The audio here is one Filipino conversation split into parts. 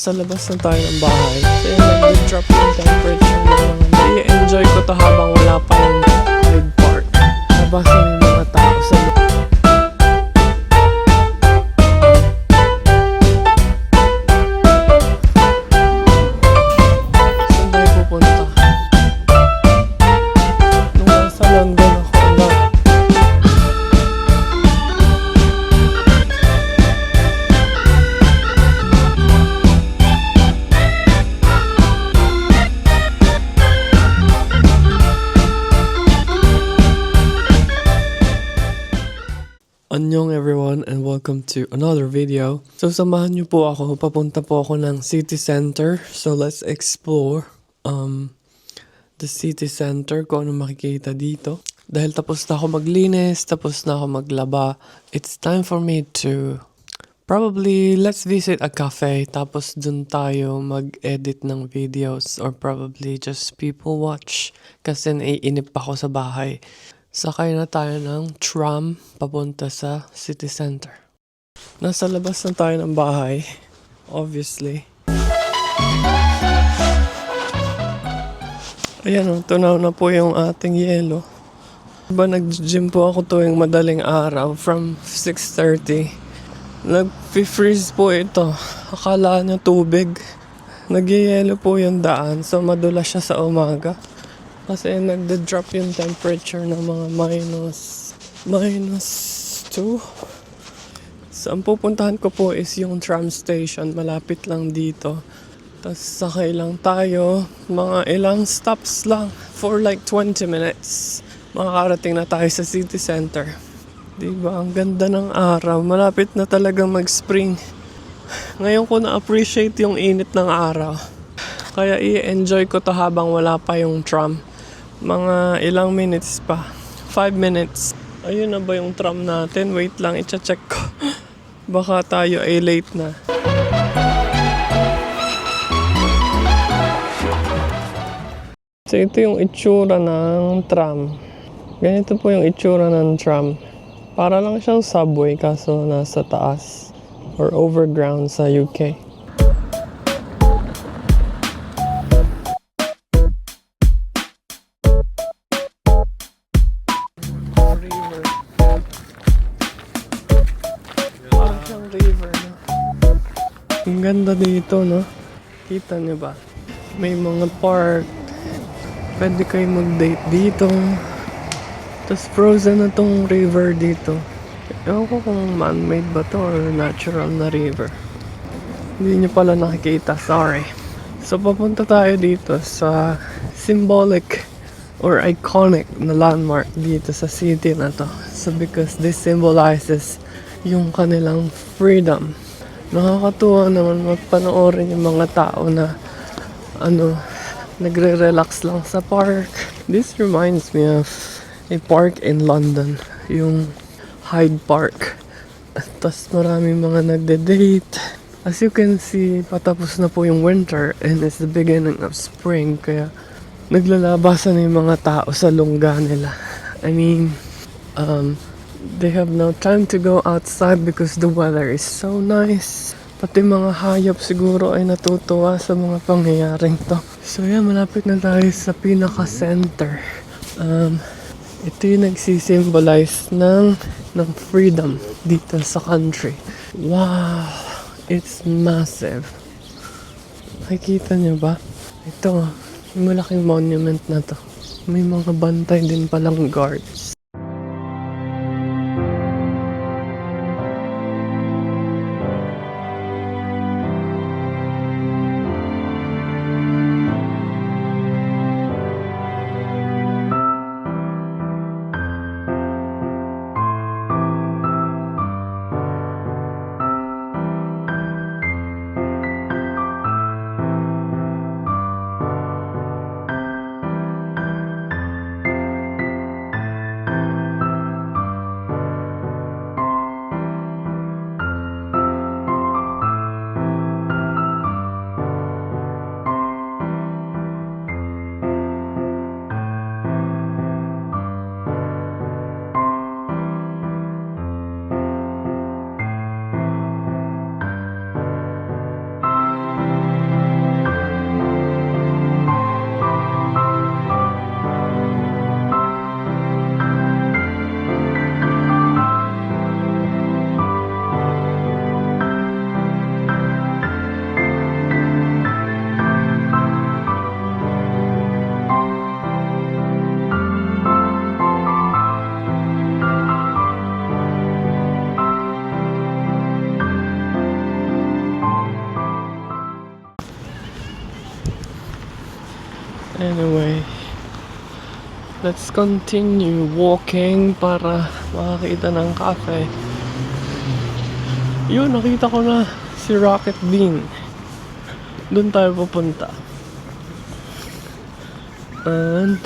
Sa labas na tayo ng bahay. Kaya nag-drop yung temperature naman. I-enjoy ko to habang wala pa yung Hyde Park. Nabasa yung mga tao sa loob. Saan tayo pupunta? Nung nasa London ako, Annyeong everyone and welcome to another video. So samahan niyo po ako, papunta po ako ng city center. So let's explore the city center, kung ano makikita dito. Dahil tapos na ako maglinis, tapos na ako maglaba, it's time for me to probably let's visit a cafe, tapos dun tayo mag-edit ng videos or probably just people watch kasi naiinip ako sa bahay. Sakay na tayo ng tram papunta sa city center. Nasa labas na tayo ng bahay, obviously. Ayan o, tunaw na po yung ating yelo. Diba nag-gym po ako tuwing madaling araw from 6:30. Nag-freeze po ito. Akala nyo tubig. Nag-yelo po yung daan, so madulas siya sa umaga. Kasi nagda-drop yung temperature ng mga minus 2. So ang pupuntahan ko po is yung tram station, malapit lang dito. Tapos sakay lang tayo, mga ilang stops lang for like 20 minutes. Makakarating na tayo sa city center. Diba, ang ganda ng araw, malapit na talagang mag-spring. Ngayon ko na-appreciate yung init ng araw. Kaya i-enjoy ko to habang wala pa yung tram. Mga ilang minutes pa. 5 minutes. Ayun na ba yung tram natin? Wait lang, i-check ko. Baka tayo ay late na. So ito yung itsura ng tram. Ganito po yung itsura ng tram. Para lang siyang subway kaso nasa taas or overground sa UK. River. Parang siyang river, no? Ang ganda dito, no? Kita niyo ba? May mga park. Pwede kayo mag-date dito. Tapos frozen na tong river dito. Ewan ko kung man-made ba to or natural na river. Hindi nyo pala nakikita, sorry. So papunta tayo dito sa symbolic or iconic na landmark dito sa city na to. So because this symbolizes yung kanilang freedom. Nakakatuwa naman magpanoorin yung mga tao na nagre-relax lang sa park. This reminds me of a park in London, yung Hyde Park. Tapos maraming mga nagde-date. As you can see, patapos na po yung winter and it's the beginning of spring, kaya naglalabasan na yung mga tao sa lungga nila. I mean, they have no time to go outside because the weather is so nice. Pati mga hayop siguro ay natutuwa sa mga pangyayaring to. So yan, malapit na tayo sa pinaka-center. Ito yung nagsisimbolize ng freedom dito sa country. Wow! It's massive. Nakikita nyo ba? Ito, may malaking monument na to. May mga bantay din palang guards. Anyway, let's continue walking para makakita ng cafe. Yun, nakita ko na si Rocket Bean. Doon tayo pupunta. And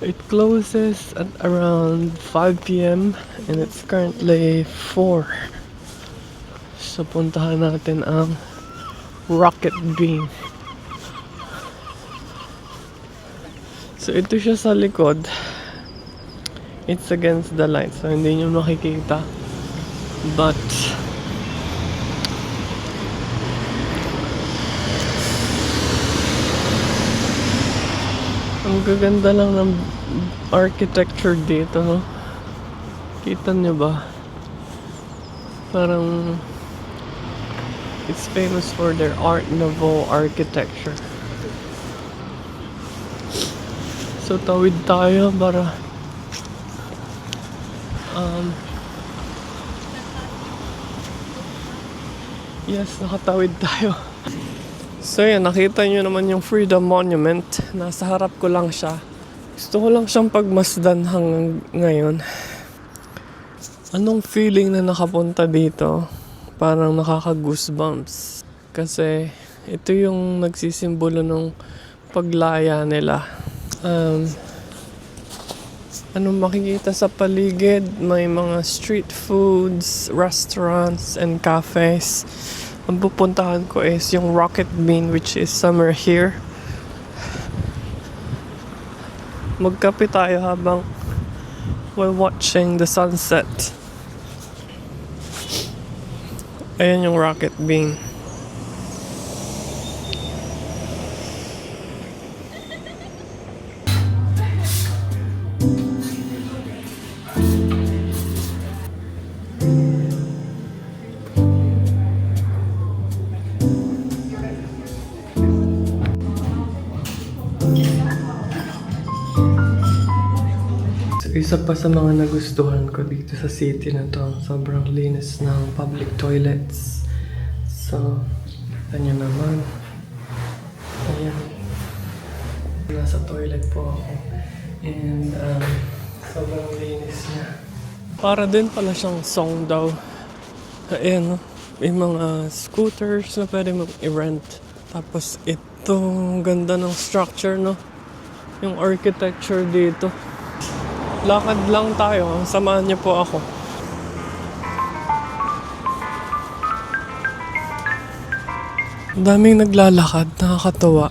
it closes at around 5 p.m. and it's currently 4. So puntahan natin ang Rocket Bean. So ito siya sa likod. It's against the light, so hindi nyo makikita. But ang gaganda lang ng architecture dito, no? Kita nyo ba? Parang it's famous for their Art Nouveau architecture. So tawid tayo para yes, nakatawid tayo. So yan, nakita nyo naman yung Freedom Monument. Nasa harap ko lang siya. Gusto ko lang siyang pagmasdan hanggang ngayon. Anong feeling na nakapunta dito? Parang nakaka-goosebumps. Kasi ito yung nagsisimbolo ng paglaya nila. Anong makikita sa paligid? May mga street foods, restaurants, and cafes. Ang pupuntahan ko is yung Rocket Bean, which is somewhere here. Magkape tayo habang while watching the sunset. Ayan yung Rocket Bean. Isa pa sa mga nagustuhan ko dito sa city na to, sobrang linis ng public toilets. So, ganyan naman. Ayan. Nasa toilet po ako. And, sobrang linis niya. Para din pala siyang song daw. Ayan, no? May mga scooters na pwede mo i-rent. Tapos ito, ganda ng structure, no? Yung architecture dito. Lakad lang tayo. Samahan niyo po ako. Ang daming naglalakad. Nakakatawa.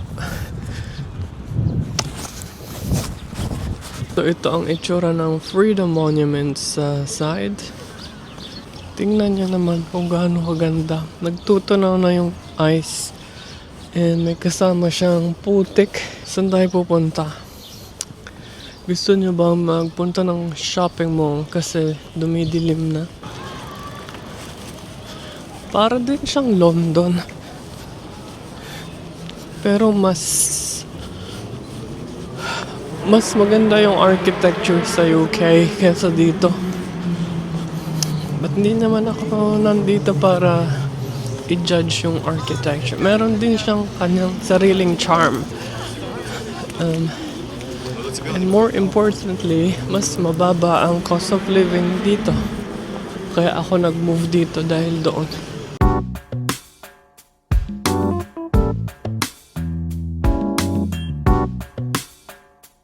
So ito ang itsura ng Freedom Monument sa side. Tingnan niyo naman kung gaano kaganda. Nagtutunaw na yung ice. And may kasama siyang putik. Saan tayo pupunta? Gusto nyo ba magpunta ng shopping mall kasi dumidilim na? Para din siyang London. Pero mas maganda yung architecture sa UK kaysa dito. But hindi naman ako nandito para i-judge yung architecture. Meron din siyang kanyang sariling charm. And more importantly, mas mababa ang cost of living dito. Kaya ako nag-move dito dahil doon.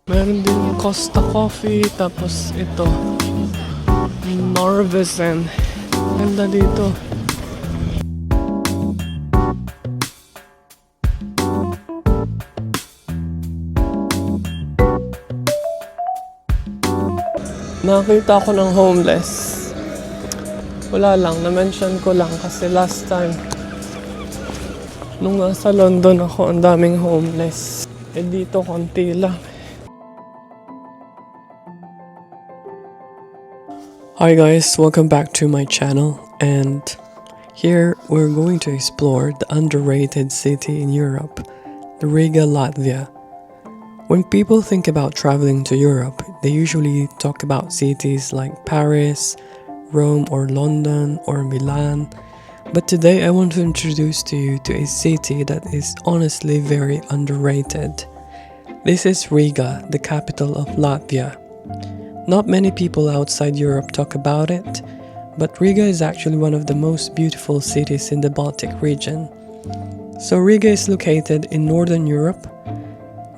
Meron din Costa Coffee, tapos ito, Marvesen. Ganda dito. Nakita ko ng homeless. Wala lang, na-mention ko lang kasi last time nung nasa London ako, ang daming homeless. Eh dito, konti lang. Hi guys, welcome back to my channel, and here we're going to explore the underrated city in Europe, Riga, Latvia. When people think about traveling to Europe, they usually talk about cities like Paris, Rome or London or Milan, But today I want to introduce to you to a city that is honestly very underrated. This is Riga, the capital of Latvia. Not many people outside Europe talk about it, but Riga is actually one of the most beautiful cities in the Baltic region. So Riga is located in Northern Europe.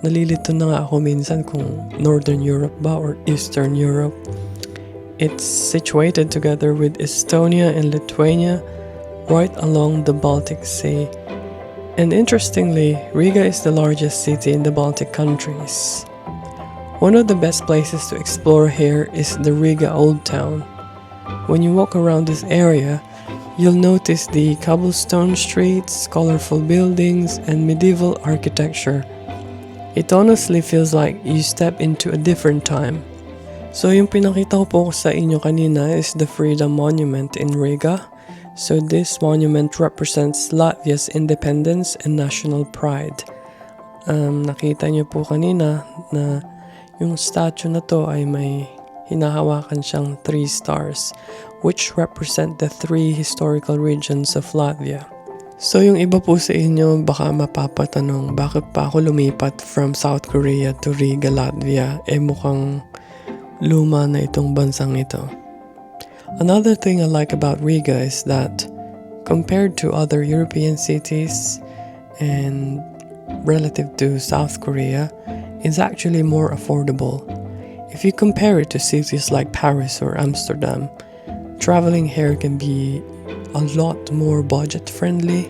Nalilito na nga ako minsan kung Northern Europe ba or Eastern Europe. It's situated together with Estonia and Lithuania, right along the Baltic Sea. And interestingly, Riga is the largest city in the Baltic countries. One of the best places to explore here is the Riga Old Town. When you walk around this area, you'll notice the cobblestone streets, colorful buildings, and medieval architecture. It honestly feels like you step into a different time. So yung pinakita ko po sa inyo kanina is the Freedom Monument in Riga. So this monument represents Latvia's independence and national pride. Nakita niyo po kanina na yung statue na to ay may hinahawakan siyang 3 stars, which represent the 3 historical regions of Latvia. So yung iba po sa inyo baka mapapatanong bakit pa ako lumipat from South Korea to Riga, Latvia, mukhang luma na itong bansang ito. Another thing I like about Riga is that compared to other European cities and relative to South Korea, it's actually more affordable. If you compare it to cities like Paris or Amsterdam, traveling here can be a lot more budget friendly.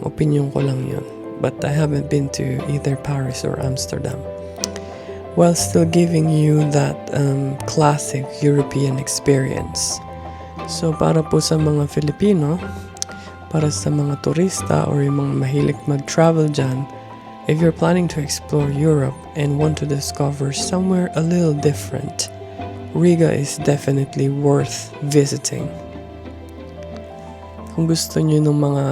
Opinion ko lang yun. But I haven't been to either Paris or Amsterdam. While still giving you that classic European experience. So para po sa mga Filipino, para sa mga turista or yung mga mahilig mag-travel dyan, if you're planning to explore Europe and want to discover somewhere a little different, Riga is definitely worth visiting. Kung gusto niyo ng mga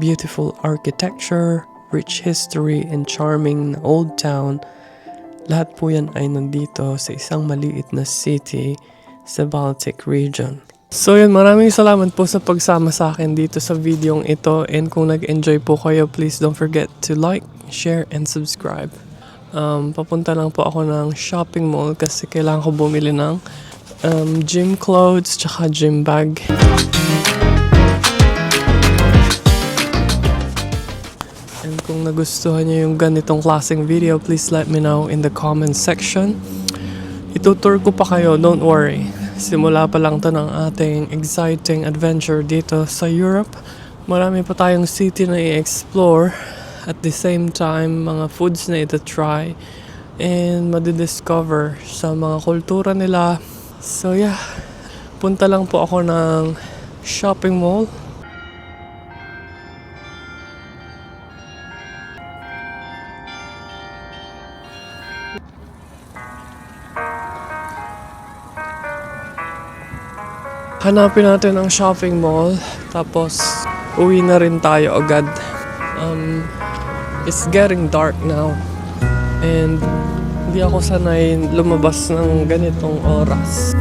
beautiful architecture, rich history, and charming na old town, lahat po yan ay nandito sa isang maliit na city sa Baltic region. So yun, maraming salamat po sa pagsama sa akin dito sa videong ito, and kung nag-enjoy po kayo, please don't forget to like, share, and subscribe. Papunta lang po ako ng shopping mall kasi kailangan ko bumili ng gym clothes tsaka gym bag. And kung nagustuhan niyo yung ganitong klaseng video, please let me know in the comment section. Itutour ko pa kayo, don't worry. Simula pa lang to ng ating exciting adventure dito sa Europe. Marami pa tayong city na i-explore. At the same time, mga foods na ito-try. And madidiscover sa mga kultura nila. So yeah, punta lang po ako ng shopping mall. Hanapin natin ang shopping mall, tapos uwi na rin tayo agad. It's getting dark now, and hindi ako sanay lumabas ng ganitong oras.